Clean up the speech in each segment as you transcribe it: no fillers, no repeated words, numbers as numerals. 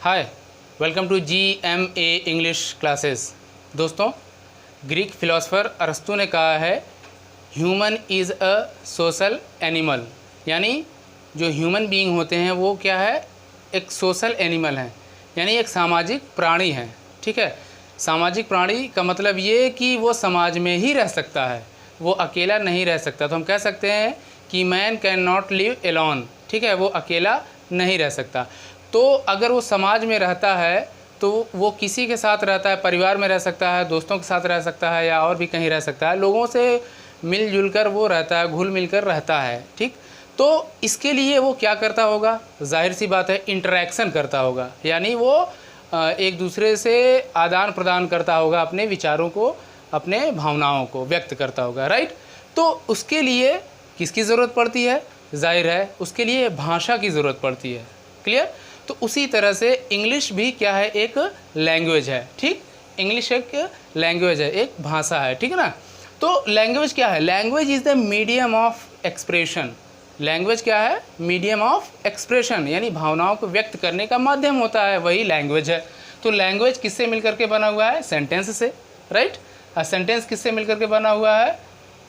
Hi, welcome to GMA English classes. दोस्तों, Greek philosopher अरस्तु ने कहा है human is a social animal, यानी जो ह्यूमन बीइंग होते हैं वो क्या है, एक सोशल एनिमल हैं, यानी एक सामाजिक प्राणी है। ठीक है, सामाजिक प्राणी का मतलब ये कि वो समाज में ही रह सकता है, वो अकेला नहीं रह सकता। तो हम कह सकते हैं कि man can not live alone. ठीक है, वो अकेला नहीं रह सकता। तो अगर वो समाज में रहता है तो वो किसी के साथ रहता है, परिवार में रह सकता है, दोस्तों के साथ रह सकता है या और भी कहीं रह सकता है, लोगों से मिलजुल कर वो रहता है, घुल मिल कर रहता है। ठीक, तो इसके लिए वो क्या करता होगा, जाहिर सी बात है इंटरेक्शन करता होगा, यानी वो एक दूसरे से आदान प्रदान करता होगा, अपने विचारों को, अपने भावनाओं को व्यक्त करता होगा। राइट, तो उसके लिए किसकी ज़रूरत पड़ती है, जाहिर है उसके लिए भाषा की ज़रूरत पड़ती है। क्लियर। तो उसी तरह से इंग्लिश भी क्या है, एक लैंग्वेज है। ठीक, इंग्लिश एक लैंग्वेज है, एक भाषा है। ठीक है ना। तो लैंग्वेज क्या है, language is the medium of expression. Language क्या है, मीडियम ऑफ एक्सप्रेशन, यानी भावनाओं को व्यक्त करने का माध्यम होता है, वही लैंग्वेज है। तो लैंग्वेज किससे मिलकर के बना हुआ है, सेंटेंस से। राइट, सेंटेंस किससे मिलकर के बना हुआ है,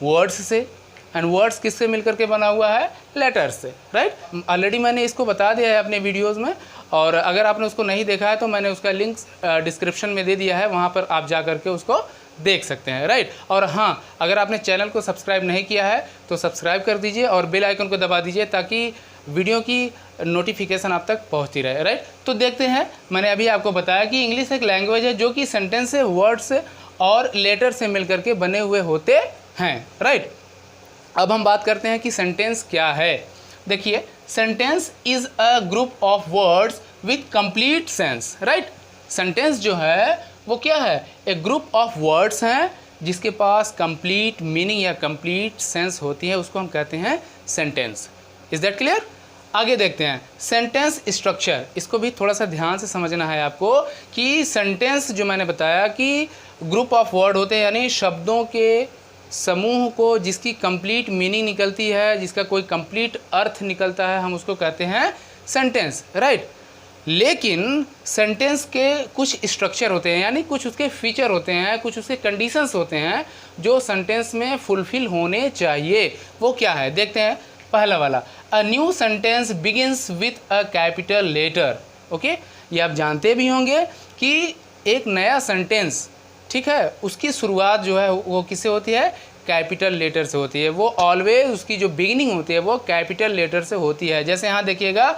वर्ड्स से। एंड वर्ड्स किससे मिलकर के बना हुआ है, लेटर्स से। राइट, ऑलरेडी मैंने इसको बता दिया है अपने वीडियोस में, और अगर आपने उसको नहीं देखा है तो मैंने उसका लिंक डिस्क्रिप्शन में दे दिया है, वहाँ पर आप जा करके उसको देख सकते हैं। राइट, और हाँ, अगर आपने चैनल को सब्सक्राइब नहीं किया है तो सब्सक्राइब कर दीजिए और बेल आइकन को दबा दीजिए ताकि वीडियो की नोटिफिकेशन आप तक पहुँचती रहे। राइट, तो देखते हैं, मैंने अभी आपको बताया कि इंग्लिश एक लैंग्वेज है जो कि सेंटेंस से, वर्ड से और लेटर से मिलकर के बने हुए होते हैं। राइट, अब हम बात करते हैं कि सेंटेंस क्या है। देखिए, sentence is a group of words with complete sense. Right, sentence जो है वो क्या है, एक ग्रुप ऑफ वर्ड्स हैं जिसके पास कंप्लीट मीनिंग या कंप्लीट सेंस होती है, उसको हम कहते हैं सेंटेंस। Is that clear. आगे देखते हैं सेंटेंस स्ट्रक्चर। इसको भी थोड़ा सा ध्यान से समझना है आपको कि सेंटेंस जो मैंने बताया कि ग्रुप ऑफ वर्ड होते हैं, यानी शब्दों के समूह को जिसकी कंप्लीट मीनिंग निकलती है, जिसका कोई कंप्लीट अर्थ निकलता है, हम उसको कहते हैं सेंटेंस। राइट, लेकिन सेंटेंस के कुछ स्ट्रक्चर होते हैं, यानी कुछ उसके फीचर होते हैं, कुछ उसके कंडीशंस होते हैं जो सेंटेंस में फुलफिल होने चाहिए। वो क्या है, देखते हैं। पहला वाला, a new sentence begins with a capital letter. Okay, ये आप जानते भी होंगे कि एक नया सेंटेंस, ठीक है, उसकी शुरुआत जो है वो किससे होती है, कैपिटल लेटर से होती है। वो ऑलवेज उसकी जो बिगिनिंग होती है वो कैपिटल लेटर से होती है। जैसे यहाँ देखिएगा,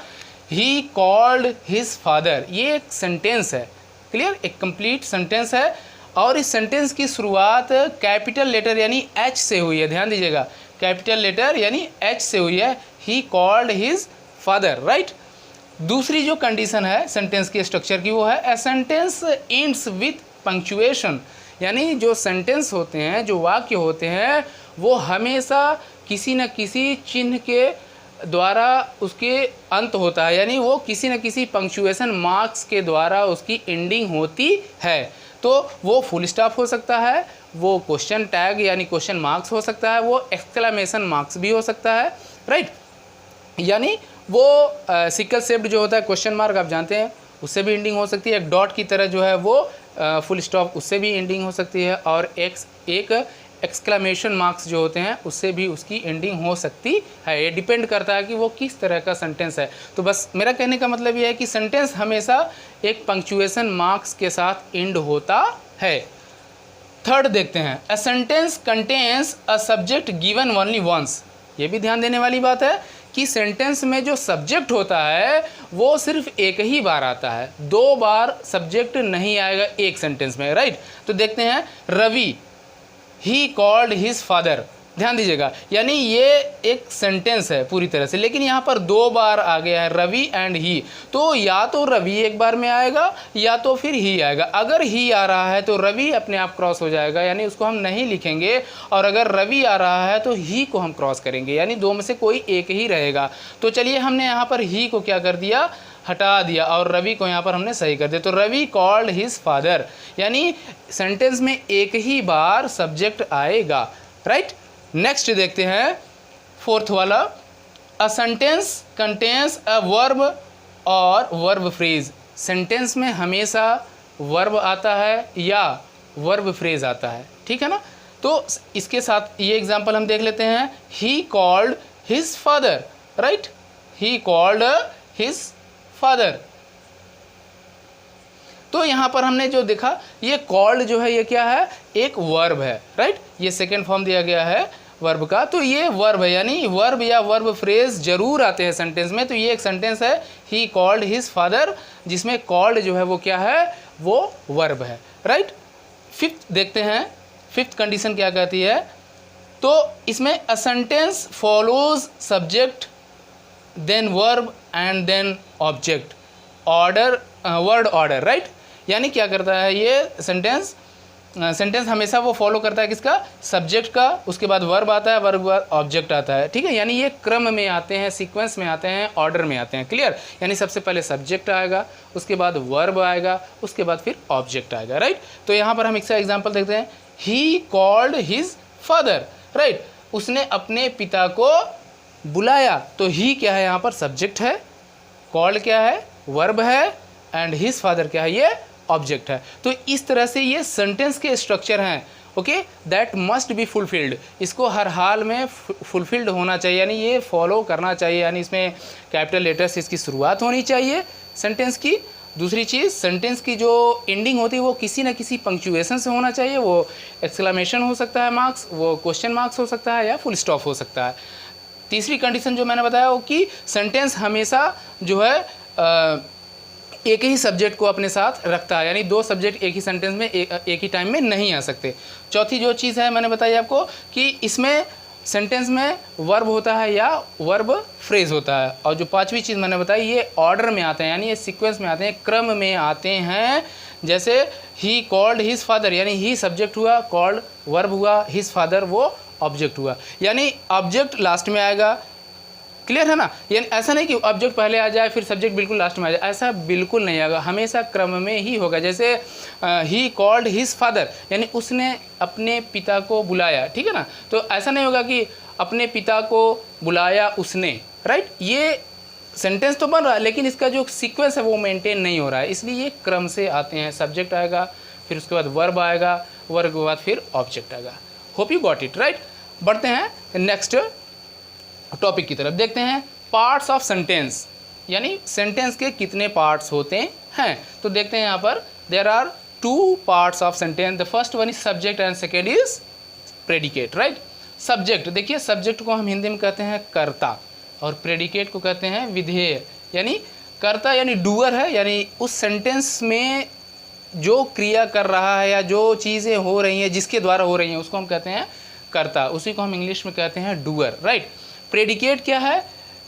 ही कॉल्ड हिज फादर, ये एक सेंटेंस है। क्लियर, एक कंप्लीट सेंटेंस है और इस सेंटेंस की शुरुआत कैपिटल लेटर यानी एच से हुई है। ध्यान दीजिएगा, कैपिटल लेटर यानी एच से हुई है, ही कॉल्ड हिज फादर। राइट, दूसरी जो कंडीशन है सेंटेंस के स्ट्रक्चर की वो है a sentence ends with punctuation, यानी जो सेंटेंस होते हैं, जो वाक्य होते हैं, वो हमेशा किसी न किसी चिन्ह के द्वारा उसके अंत होता है, यानी वो किसी न किसी पंक्चुएशन मार्क्स के द्वारा उसकी एंडिंग होती है। तो वो फुल स्टॉप हो सकता है, वो क्वेश्चन टैग यानी क्वेश्चन मार्क्स हो सकता है, वो एक्सक्लेमेशन मार्क्स भी हो सकता है। राइट, यानी वो सिकल शेप्ड जो होता है क्वेश्चन मार्क, आप जानते हैं, उससे भी एंडिंग हो सकती है। एक डॉट की तरह जो है वो फुल स्टॉप, उससे भी एंडिंग हो सकती है। और एक एक्सक्लेमेशन मार्क्स जो होते हैं उससे भी उसकी एंडिंग हो सकती है। ये डिपेंड करता है कि वो किस तरह का सेंटेंस है। तो बस मेरा कहने का मतलब ये है कि सेंटेंस हमेशा एक पंक्चुएशन मार्क्स के साथ एंड होता है। थर्ड देखते हैं, a sentence contains a subject given only once. ये भी ध्यान देने वाली बात है कि सेंटेंस में जो सब्जेक्ट होता है वो सिर्फ एक ही बार आता है, दो बार सब्जेक्ट नहीं आएगा एक सेंटेंस में। राइट, तो देखते हैं, Ravi he called his father. ध्यान दीजिएगा, यानी ये एक सेंटेंस है पूरी तरह से, लेकिन यहाँ पर दो बार आ गया है रवि एंड ही। तो या तो रवि एक बार में आएगा या तो फिर ही आएगा। अगर ही आ रहा है तो रवि अपने आप क्रॉस हो जाएगा, यानी उसको हम नहीं लिखेंगे, और अगर रवि आ रहा है तो ही को हम क्रॉस करेंगे, यानी दो में से कोई एक ही रहेगा। तो चलिए, हमने यहाँ पर ही को क्या कर दिया, हटा दिया, और रवि को यहाँ पर हमने सही कर दिया। तो रवि कॉल्ड हिज फादर, यानी सेंटेंस में एक ही बार सब्जेक्ट आएगा। राइट, नेक्स्ट देखते हैं फोर्थ वाला, अ सेंटेंस कंटेन्स अ वर्ब और वर्ब फ्रेज। सेंटेंस में हमेशा वर्ब आता है या वर्ब फ्रेज आता है, ठीक है ना। तो इसके साथ ये एग्जांपल हम देख लेते हैं, ही कॉल्ड हिज फादर, राइट, ही कॉल्ड हिज फादर। तो यहाँ पर हमने जो देखा, ये कॉल्ड जो है ये क्या है, एक वर्ब है, राइट, ये सेकेंड फॉर्म दिया गया है वर्ब का। तो ये वर्ब है, यानी वर्ब या वर्ब फ्रेज जरूर आते हैं सेंटेंस में। तो ये एक सेंटेंस है, ही कॉल्ड हिज फादर, जिसमें कॉल्ड जो है वो क्या है, वो वर्ब है, राइट। फिफ्थ देखते हैं, फिफ्थ कंडीशन क्या कहती है। तो इसमें a sentence follows subject then verb and then object order, word order, right. यानी क्या करता है ये सेंटेंस हमेशा वो फॉलो करता है किसका, सब्जेक्ट का, उसके बाद वर्ब आता है, वर्ब बाद ऑब्जेक्ट आता है, ठीक है। यानी ये क्रम में आते हैं, सीक्वेंस में आते हैं, ऑर्डर में आते हैं, क्लियर। यानी सबसे पहले सब्जेक्ट आएगा, उसके बाद वर्ब आएगा, उसके बाद फिर ऑब्जेक्ट आएगा, राइट। तो यहाँ पर हम इसका एग्जाम्पल देखते हैं, ही कॉल्ड हिज फादर, राइट, उसने अपने पिता को बुलाया। तो ही क्या है यहाँ पर, सब्जेक्ट है, कॉल्ड क्या है, वर्ब है, एंड हिज फादर क्या है, ये ऑब्जेक्ट है। तो इस तरह से ये सेंटेंस के स्ट्रक्चर हैं, okay, that must be fulfilled, इसको हर हाल में फुलफिल्ड होना चाहिए, यानी ये फॉलो करना चाहिए, यानी इसमें कैपिटल लेटर से इसकी शुरुआत होनी चाहिए सेंटेंस की। दूसरी चीज़, सेंटेंस की जो एंडिंग होती है वो किसी न किसी पंक्चुएशन से होना चाहिए, वो एक्सक्लेमेशन हो सकता है मार्क्स, वो क्वेश्चन मार्क्स हो सकता है, या फुल स्टॉप हो सकता है। तीसरी कंडीशन जो मैंने बताया वो कि सेंटेंस हमेशा जो है एक ही सब्जेक्ट को अपने साथ रखता है, यानी दो सब्जेक्ट एक ही सेंटेंस में एक ही टाइम में नहीं आ सकते। चौथी जो चीज़ है मैंने बताई आपको कि इसमें सेंटेंस में वर्ब होता है या वर्ब फ्रेज होता है। और जो पांचवी चीज़ मैंने बताई, ये ऑर्डर में आते हैं, यानी ये सीक्वेंस में आते हैं, क्रम में आते हैं। जैसे ही कॉल्ड हिज फादर, यानी ही सब्जेक्ट हुआ, कॉल्ड वर्ब हुआ, हिज फादर वो ऑब्जेक्ट हुआ, यानी ऑब्जेक्ट लास्ट में आएगा, क्लियर है ना। यानी ऐसा नहीं कि ऑब्जेक्ट पहले आ जाए फिर सब्जेक्ट बिल्कुल लास्ट में आ जाए, ऐसा बिल्कुल नहीं आएगा, हमेशा क्रम में ही होगा। जैसे ही कॉल्ड हिज फादर, यानी उसने अपने पिता को बुलाया, ठीक है ना। तो ऐसा नहीं होगा कि अपने पिता को बुलाया उसने, राइट। ये सेंटेंस तो बन रहा है लेकिन इसका जो सीक्वेंस है वो मेंटेन नहीं हो रहा है, इसलिए ये क्रम से आते हैं। सब्जेक्ट आएगा, फिर उसके बाद वर्ब आएगा, वर्ब के बाद फिर ऑब्जेक्ट आएगा। Hope you got it, right. बढ़ते हैं नेक्स्ट टॉपिक की तरफ, देखते हैं पार्ट्स ऑफ सेंटेंस, यानी सेंटेंस के कितने पार्ट्स होते हैं। तो देखते हैं यहाँ पर, there are 2 parts of sentence. The first one is subject and second is predicate, right. Subject, देखिए सब्जेक्ट को हम हिंदी में कहते हैं कर्ता और प्रेडिकेट को कहते हैं विधेय। यानी कर्ता यानी डूअर है, यानी उस सेंटेंस में जो क्रिया कर रहा है या जो चीज़ें हो रही हैं जिसके द्वारा हो रही हैं उसको हम कहते हैं कर्ता, उसी को हम इंग्लिश में कहते हैं डूअर, राइट। प्रेडिकेट क्या है,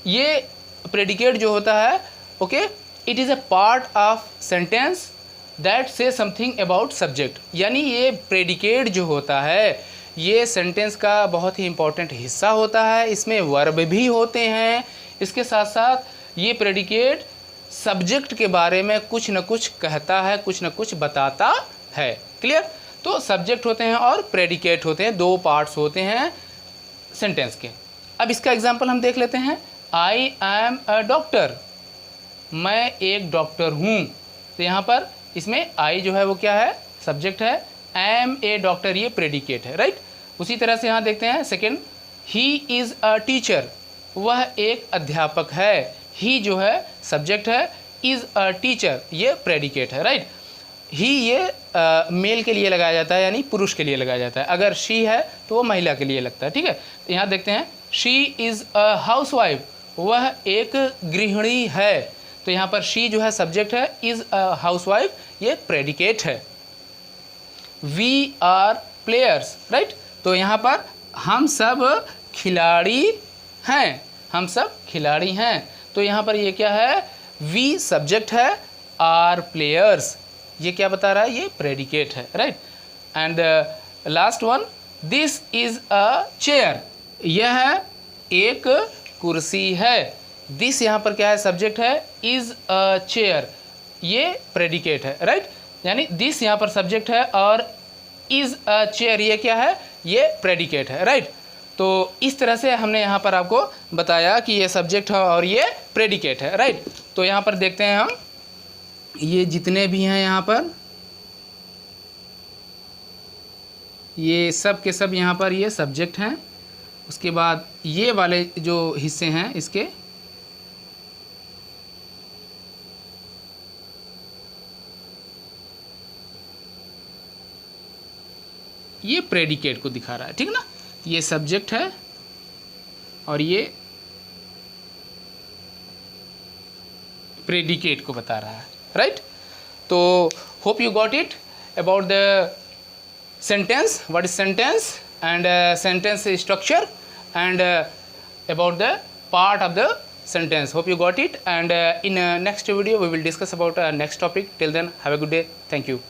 ये प्रेडिकेट जो होता है, okay, it is a part of sentence that से समथिंग अबाउट सब्जेक्ट। यानी ये प्रेडिकेट जो होता है ये सेंटेंस का बहुत ही इंपॉर्टेंट हिस्सा होता है, इसमें वर्ब भी होते हैं। इसके साथ साथ ये प्रेडिकेट सब्जेक्ट के बारे में कुछ न कुछ कहता है, कुछ न कुछ बताता है, क्लियर। तो सब्जेक्ट होते हैं और प्रेडिकेट होते हैं, 2 पार्ट्स होते हैं सेंटेंस के। अब इसका एग्जाम्पल हम देख लेते हैं, आई एम अ डॉक्टर, मैं एक डॉक्टर हूँ। तो यहाँ पर इसमें आई जो है वो क्या है, सब्जेक्ट है, एम ए डॉक्टर ये प्रेडिकेट है, राइट। उसी तरह से यहाँ देखते हैं second, he is a teacher, वह एक अध्यापक है। ही जो है सब्जेक्ट है, इज़ अ टीचर ये प्रेडिकेट है, राइट। ही ये मेल के लिए लगाया जाता है, यानी पुरुष के लिए लगाया जाता है। अगर शी है तो वो महिला के लिए लगता है, ठीक है। तो यहाँ देखते हैं, शी इज़ अ हाउसवाइफ, वह एक गृहिणी है। तो यहाँ पर शी जो है सब्जेक्ट है, इज़ अ हाउसवाइफ ये प्रेडिकेट है। We are players, right. तो यहाँ पर हम सब खिलाड़ी हैं, हम सब खिलाड़ी हैं। तो यहाँ पर ये क्या है, वी सब्जेक्ट है, आर प्लेयर्स ये क्या बता रहा है, ये प्रेडिकेट है, right. And last one, this is a chair, यह एक कुर्सी है। दिस यहाँ पर क्या है, सब्जेक्ट है, इज़ अ चेयर ये प्रेडिकेट है, राइट। यानी दिस यहाँ पर सब्जेक्ट है और इज़ अ चेयर ये क्या है, ये प्रेडिकेट है, राइट। तो इस तरह से हमने यहाँ पर आपको बताया कि ये सब्जेक्ट है और ये प्रेडिकेट है, राइट। तो यहाँ पर देखते हैं हम ये जितने भी हैं यहाँ पर, ये सब के सब यहाँ पर ये सब्जेक्ट हैं। उसके बाद ये वाले जो हिस्से हैं इसके, ये प्रेडिकेट को दिखा रहा है, ठीक ना। ये सब्जेक्ट है और ये प्रेडिकेट को बता रहा है, राइट। तो hope you got it about the sentence, what is sentence and sentence structure and about the part of the sentence. Hope you got it, and in next video we will discuss about next topic. Till then, have a good day. Thank you.